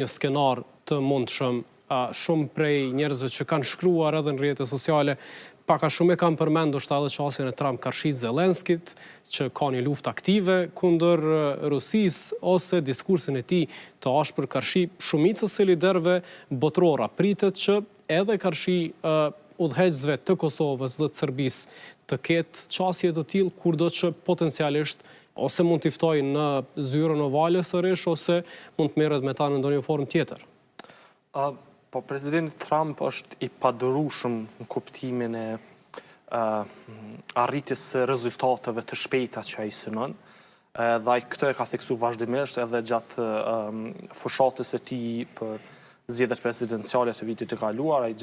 një skenar të mundshëm. Shumë prej njerëzve që kanë shkruar edhe në rrjetet sociale, paka shumë e kanë përmendur ndoshta edhe çështjen e Trump-Karshit Zelenskit, që ka një luftë aktive kundër Rusisë ose diskursin e tij të ashpër Karshi. Shumica e liderëve botëror pritet që edhe Karshi udhëheqësve të Kosovës dhe të Serbisë të ketë çësje të tillë, kurdo që potencialisht ose mund t'i ftojnë në zyrën ovale sërish, ose mund të merret me ta në ndonjë formë tjetër. Po, presidenti Trump është i padurueshëm në kuptimin e arritjes së rezultateve të shpejta që ai synon. Dhe ai këtë e ka theksuar vazhdimisht edhe gjatë fushatës së tij për zgjedhjet presidenciale të vitit të kaluar. Ai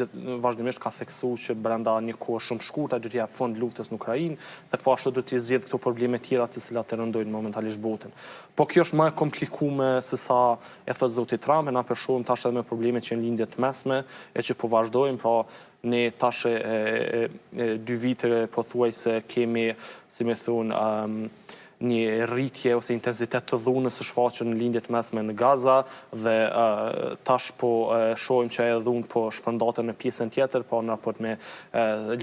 vazhdimisht ka theksuar që brenda një kohë shumë shkurtër do të jap fund luftës në Ukrainë dhe po ashtu do të zgjidh këto probleme tjera të cilat e rëndojnë momentalisht botën. Po kjo është më e komplikuar se sa e thot zoti Trump, na përshon tash edhe me problemet që në lindjet mesme e që po vazhdojnë, pra ne tash e 2 vite pothuajse kemi, si më thon, një rritje ose intensitet të dhunës së shfaqur në lindjet mesme në Gaza dhe tash po shohim që e dhunë po shpërndaten në pjesën tjetër, po në raport me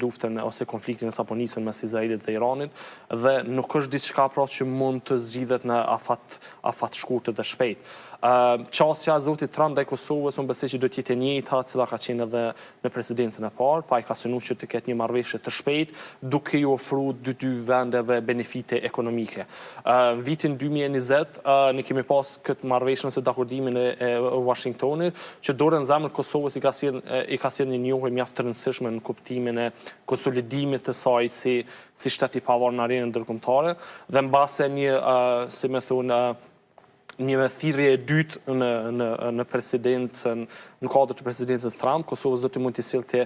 luftën ose konfliktin e sapo nisën mes Izraelit dhe Iranit, dhe nuk është diçka pra që mund të zgjidhet në afat shkurtër dhe shpejt. Çësia e zotit Trump ndaj Kosovës unë besoj që do të jetë e njëjta cila ka qenë edhe në presidencën e parë, pa ai ka synuar që të ketë një marrëveshje të shpejtë, duke i ofruar dy vendeve benefite ekonomike. Vitin 2020 ne kemi pas këtë marrëveshje ose dakordimin e Washingtonit, që dorën zemrën Kosovës i ka sjellë një njohje mjaft të rëndësishme në kuptimin e konsolidimit të saj si shtet i pavarur në arenën ndërkombëtare, dhe mbase një, si më thon, një thirrje e dytë në presidencën, në kuadër të presidencës Trump, Kosovës do të mund të sillte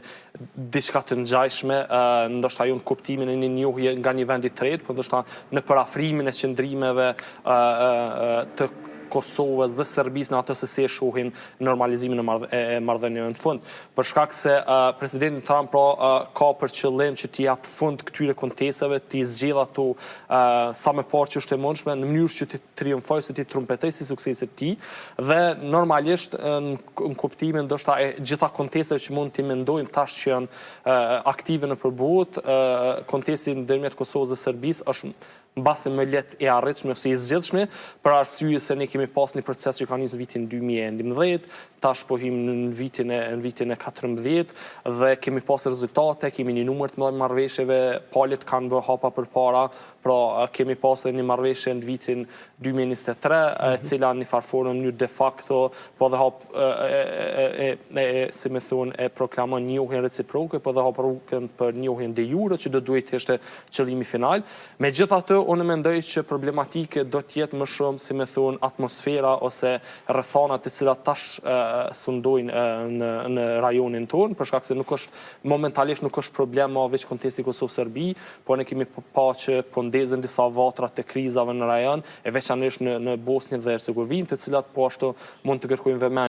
diçka të ngjashme, ndoshta jo në kuptimin e një njohje nga një vend i tretë, por ndoshta në përafrimin e qëndrimeve të Kosovës dhe Serbisë në atë se si e shohin normalizimin e marrëdhënieve në fund. Për shkak se presidenti Trump ka për qëllim që t'i jap fund këtyre kontesave, t'i zgjidh ato sa më parë që është e mundshme, në mënyrë që të triumfojë ose të trumpetoj si sukseset e tij, dhe normalisht në kuptimin ndoshta e gjitha kontesave që mund t'i mendojmë tash që janë aktive në përbot, kontesti ndërmjet Kosovës dhe Serbisë është mbase më lehtë e arritshme ose i zgjidhshme, për arsye se ne kemi pas një proces që ka nisur vitin 2011, tash po hym në vitin e 14 dhe kemi pas rezultate, kemi një numër të mëdha marrëveshjeve, palët kanë bërë hapa përpara, pra kemi pas edhe një marrëveshje në vitin 2023, e cila në një farë mënyrë de facto po dhe hap si më thon e proklamon njohjen reciproke, po dhe hap rrugën për njohjen de jure që do duhet të ishte qëllimi final. Megjithatë, unë mendoj që problematike do të jetë më shumë, si më thon, atmosfera ose rrethana të cilat tash sundojnë në rajonin tonë, për shkak se momentalisht nuk është problema veç kontesti Kosovë-Serbi, por ne kemi pa që po ndezën disa vatra të krizave në rajon, e veçanërisht në Bosnjë dhe Hercegovinë, të cilat po ashtu mund të kërkojnë vëmendje